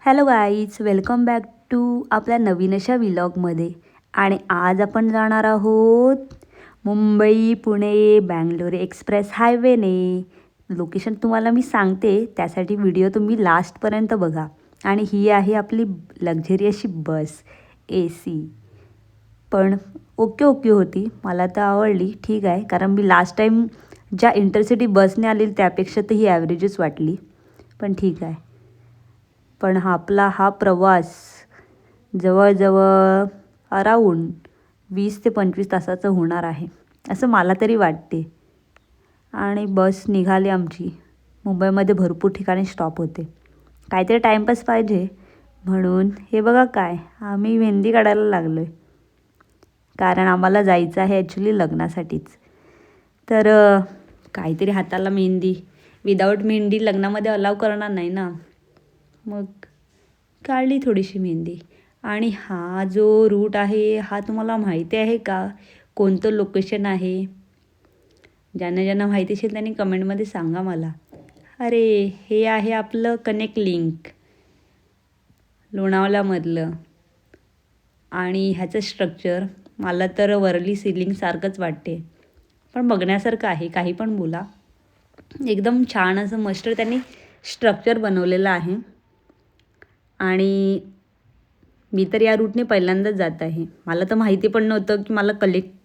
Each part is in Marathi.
Hello guys, welcome back to आपल्या नवीन अशा व्लॉगमध्ये. आणि आज आपण जाणार आहोत मुंबई पुणे बँगलोर एक्सप्रेस हायवेने. लोकेशन तुम्हाला मी सांगते, त्यासाठी व्हिडिओ तुम्ही लास्टपर्यंत बघा. आणि ही आहे आपली लक्झरी अशी बस, AC. पण ओके ओके होती, मला तर आवडली. ठीक आहे, कारण मी लास्ट टाईम ज्या इंटरसिटी बसने आलेली त्यापेक्षा तर ही ॲव्हरेजच वाटली, पण ठीक आहे. पण हा प्रवास जवळजवळ अराऊंड 20 ते 25 तासाचं होणार आहे, असं मला तरी वाटते. आणि बस निघाली आमची. मुंबईमध्ये भरपूर ठिकाणी स्टॉप होते, काहीतरी टाईमपास पाहिजे म्हणून. हे बघा काय, आम्ही मेहंदी काढायला लागलो आहे, कारण आम्हाला जायचं आहे ॲक्च्युली लग्नासाठीच. तर काहीतरी हाताला मेहंदी, विदाऊट मेहंदी लग्नामध्ये अलाव करणार नाही ना, मग काढली थोडीशी मेहंदी. आणि हा जो रूट आहे हा तुम्हाला माहिती आहे का, कोणतं लोकेशन आहे? ज्यांना ज्यांना माहिती असेल त्यांनी कमेंटमध्ये सांगा मला. अरे, हे आहे आपलं कनेक्ट लिंक लोणावळ्यामधलं. आणि ह्याचं स्ट्रक्चर मला तर वरली सिलिंगसारखंच वाटते, पण बघण्यासारखं आहे. काही पण बोला, एकदम छान असं मस्त त्यांनी स्ट्रक्चर बनवलेलं आहे. आणि मी तर या रूटने पहिल्यांदाच जात आहे. मला तर माहिती पण नव्हतं की मला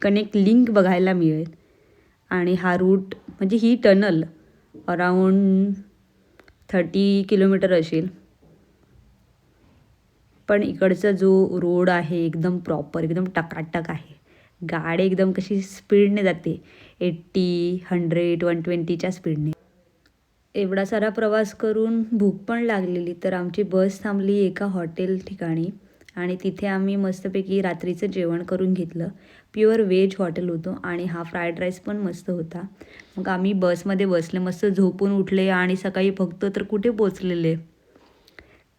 कनेक्ट लिंक बघायला मिळेल. आणि हा रूट म्हणजे ही टनल अराऊंड 30 किलोमीटर असेल. पण इकडचा जो रोड आहे एकदम प्रॉपर, एकदम टकाटक आहे. गाडी एकदम कशी स्पीडने जाते, 80, 100, 120च्या स्पीडने. एवढा सारा प्रवास करून भूक पण लागलेली, तर आमची बस थांबली एका हॉटेल ठिकाणी. आणि तिथे आम्ही मस्तपैकी रात्रीचं जेवण करून घेतलं. प्युअर व्हेज हॉटेल होतं आणि हा फ्राईड राईस पण मस्त होता. मग आम्ही बसमध्ये बसले, मस्त झोपून उठले आणि सकाळी फक्त तर कुठे पोचलेले,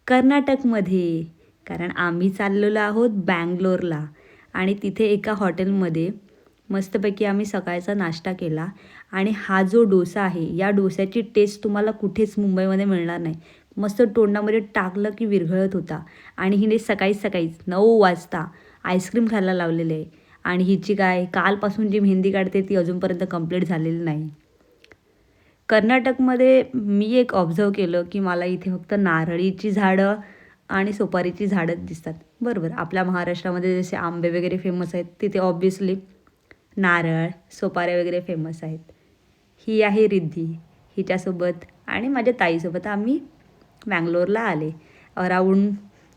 कर्नाटकमध्ये. कारण आम्ही चाललेलो आहोत बँगलोरला. आणि तिथे एका हॉटेलमध्ये मस्तपैकी आम्ही सकाळचा नाश्ता केला. आणि हा जो डोसा आहे, या डोस्याची टेस्ट तुम्हाला कुठेच मुंबईमध्ये मिळणार नाही. मस्त तोंडामध्ये टाकलं की विरघळत होता. आणि हिने सकाळीच 9 वाजता आईस्क्रीम खायला लावलेलं आहे. आणि हिची काय, कालपासून जी मेहंदी काढते ती अजूनपर्यंत कंप्लीट झालेली नाही. कर्नाटकमध्ये मी एक ऑब्झर्व केलं की मला इथे फक्त नारळीची झाडं आणि सुपारीची झाडं दिसतात. बरोबर, आपल्या महाराष्ट्रामध्ये जसे आंबे वगैरे फेमस आहेत, तिथे ऑब्व्हियसली नारळ, सुपाऱ्या वगैरे फेमस आहेत. ही आहे रिद्धी, हिच्यासोबत आणि माझ्या ताईसोबत आम्ही बँगलोरला आले. अराऊंड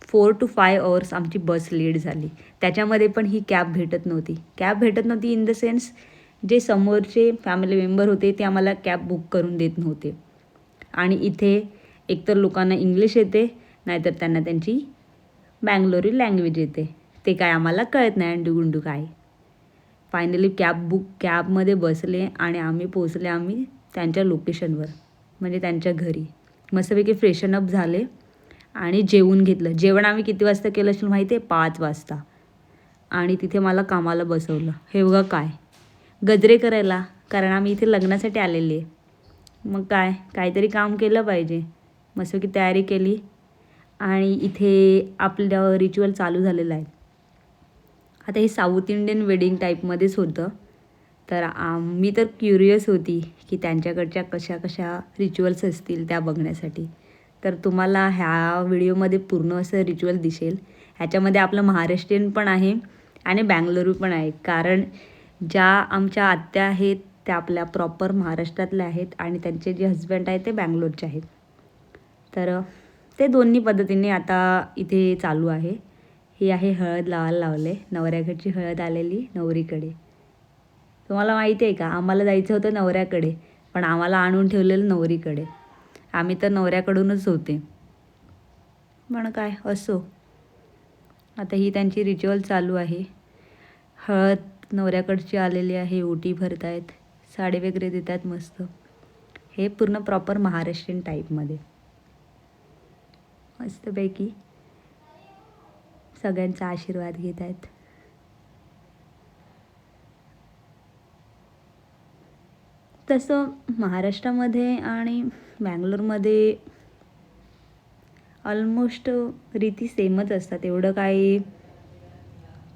4 to 5 hours आमची बस लेट झाली. त्याच्यामध्ये पण ही कॅब भेटत नव्हती इन द सेन्स, जे समोरचे फॅमिली मेंबर होते ते आम्हाला कॅब बुक करून देत नव्हते. आणि इथे एकतर लोकांना इंग्लिश येते, नाहीतर त्यांना त्यांची बँगलोरी लँग्वेज येते. ते काय आम्हाला कळत नाही अंडूगुंडू काय. फायनली कॅबमध्ये बसले आणि आम्ही पोचले त्यांच्या लोकेशनवर, म्हणजे त्यांच्या घरी. मस्तपैकी फ्रेशनअप झाले आणि जेवून घेतलं. जेवण आम्ही किती वाजता केलं असेल माहिती आहे? 5 वाजता. आणि तिथे मला कामाला बसवलं. हे बघा काय, गजरे करायला, कारण आम्ही इथे लग्नासाठी आलेले. मग काहीतरी काम केलं पाहिजे. मस्तपैकी तयारी केली आणि इथे आपलं रिच्युअल चालू झालेलं आहे. आता हे साऊथ इंडियन वेडिंग टाईपमध्येच होतं. तर मी तर क्युरियस होती की त्यांच्याकडच्या कशा रिच्युअल्स असतील त्या बघण्यासाठी. तर तुम्हाला ह्या व्हिडिओमध्ये पूर्ण असं रिच्युअल दिसेल. ह्याच्यामध्ये आपलं महाराष्ट्रीयन पण आहे आणि बँगलोरू पण आहे, कारण ज्या आमच्या आत्या आहेत त्या आपल्या प्रॉपर महाराष्ट्रातल्या आहेत आणि त्यांचे जे हजबंड आहेत ते बँगलोरचे आहेत. तर ते दोन्ही पद्धतीने आता इथे चालू आहे. ही आहे हळद लावायला लावले, नवऱ्याकडची हळद आलेली नवरीकडे. तुम्हाला माहिती आहे का, आम्हाला जायचं होतं नवऱ्याकडे, पण आम्हाला आणून ठेवलेलं नवरीकडे. आम्ही तर नवऱ्याकडूनच होते, पण काय असो. आता ही त्यांची रिच्युअल चालू आहे. हळद नवऱ्याकडची आलेली आहे, ओटी भरतायत, साडी वगैरे देत आहेत मस्त. हे पूर्ण प्रॉपर महाराष्ट्रीयन टाईपमध्ये मस्तपैकी सगळ्यांचा आशीर्वाद घेत आहेत. तसं महाराष्ट्रामध्ये आणि बँगलोरमध्ये ऑलमोस्ट रीती सेमच असतात, एवढं काही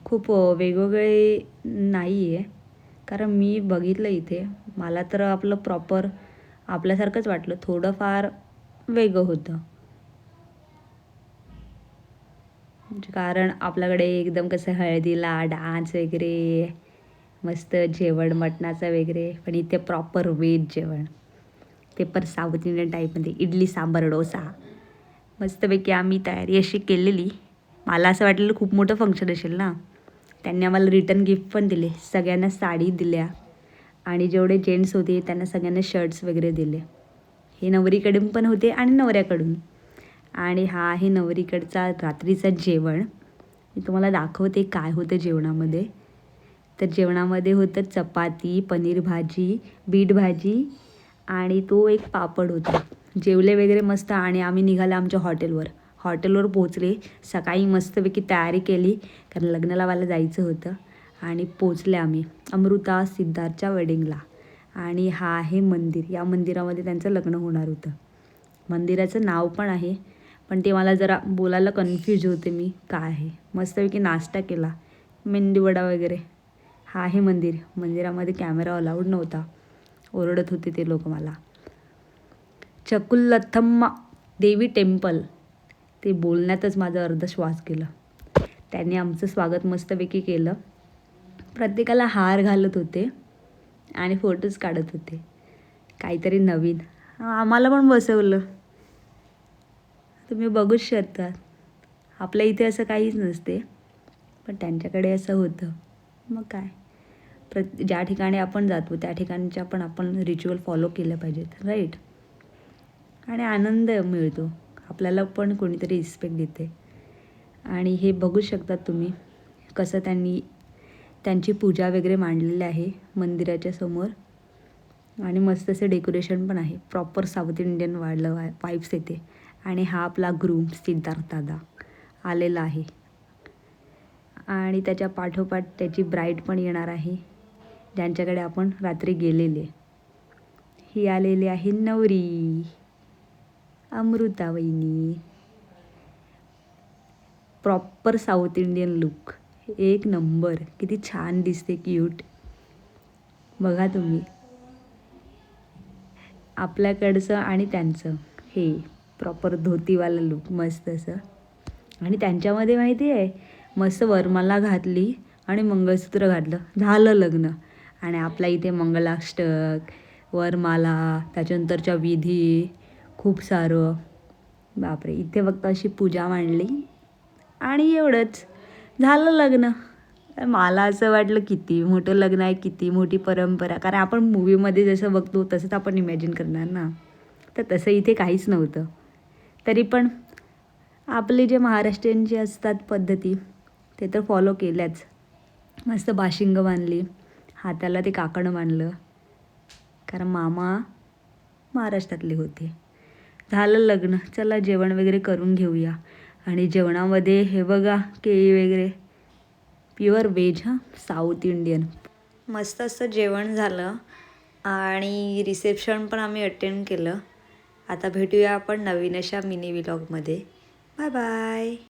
खूप वेगवेगळे नाही आहे. कारण मी बघितलं इथे, मला तर आपलं प्रॉपर आपल्यासारखंच वाटलं, थोडंफार वेगळं होतं. म्हणजे कारण आपल्याकडे एकदम कसं हळदीला डान्स वगैरे, मस्त जेवण मटणाचं वगैरे, पण इथे प्रॉपर व्हेज जेवण, ते पण साऊथ इंडियन टाईपमध्ये, इडली सांबार डोसा. मस्तपैकी आम्ही तयारी अशी केलेली. मला असं वाटलेलं खूप मोठं फंक्शन असेल ना. त्यांनी आम्हाला रिटर्न गिफ्ट पण दिले, सगळ्यांना साडी दिल्या आणि जेवढे जेंट्स होते त्यांना सगळ्यांना शर्ट्स वगैरे दिले. हे नवरीकडून पण होते आणि नवऱ्याकडून. आणि हा आहे नवरीकडचा रात्रीचं जेवण. मी तुम्हाला दाखवते काय होतं जेवणामध्ये. तर जेवणामध्ये होतं चपाती, पनीर भाजी, बीट भाजी आणि तो एक पापड होता. जेवले वगैरे मस्त आणि आम्ही निघाले आमच्या हॉटेलवर पोचले. सकाळी मस्तपैकी तयारी केली, कारण लग्नाला मला जायचं होतं. आणि पोचले आम्ही अमृता सिद्धार्थच्या वेडिंगला. आणि हा आहे मंदिर, या मंदिरामध्ये त्यांचं लग्न होणार होतं. मंदिराचं नाव पण आहे, पण ते मला जरा बोलायला कन्फ्यूज होते मी काय आहे. मस्तपैकी नाश्ता केला, मेंदूवडा वगैरे. हा आहे मंदिर. मंदिरामध्ये कॅमेरा अलाउड नव्हता, ओरडत होते ते लोक मला. चकुलथम्मा देवी टेम्पल, ते बोलण्यातच माझा अर्धा श्वास गेला. त्यांनी आमचं स्वागत मस्तपैकी केलं. प्रत्येकाला हार घालत होते आणि फोटोज काढत होते, काहीतरी नवीन. आम्हाला पण बसवलं, तुम्ही बघूच शकता. आपल्या इथे असं काहीच नसते, पण त्यांच्याकडे असं होतं. मग काय, ज्या ठिकाणी आपण जातो त्या ठिकाणच्या पण आपण रिच्युअल फॉलो केलं पाहिजेत, राईट. आणि आनंद मिळतो, आपल्याला पण कोणीतरी रिस्पेक्ट देते. आणि हे बघू शकतात तुम्ही कसं त्यांची पूजा वगैरे मांडलेली आहे मंदिराच्या समोर. आणि मस्त असं डेकोरेशन पण आहे, प्रॉपर साऊथ इंडियन वाईब्स येते. आणि हा आपला ग्रूम सिद्धार्थ दादा आलेला आहे. आणि त्याच्या पाठोपाठ त्याची ब्राईड पण येणार आहे, ज्यांच्याकडे आपण रात्री गेलेले. ही आलेली आहे नवरी, अमृता वहिनी. प्रॉपर साऊथ इंडियन लुक, एक नंबर. किती छान दिसते, क्यूट. बघा तुम्ही, आपल्याकडचं आणि त्यांचं हे प्रॉपर धोतीवाला लुक, मस्त असं. आणि त्यांच्यामध्ये माहिती आहे, मस्त वरमाला घातली आणि मंगळसूत्र घातलं, झालं लग्न. आणि आपल्या इथे मंगलाष्टक, वरमाला, त्याच्यानंतरच्या विधी, खूप सारं. बापरे, इथे फक्त अशी पूजा मांडली आणि एवढंच, झालं लग्न. मला असं वाटलं किती मोठं लग्न आहे, किती मोठी परंपरा. कारण आपण मूवीमध्ये जसं बघतो तसंच आपण इमॅजिन करणार ना. तर तसं इथे काहीच नव्हतं. तरी पण आपले जे महाराष्ट्रीयन असतात पद्धती, ते तर फॉलो केल्याच. मस्त बाशिंग बांधली, हाताला ते काकणं बांधलं, कारण मामा महाराष्ट्रातले होते. झालं लग्न. चला जेवण वगैरे करून घेऊया. आणि जेवणामध्ये हे बघा, केळी वगैरे, प्युअर व्हेज हां, साऊथ इंडियन. मस्त असं जेवण झालं आणि रिसेप्शन पण आम्ही अटेंड केलं. आता भेटूया आपण नवीन अशा मिनी व्लॉगमध्ये. Bye bye.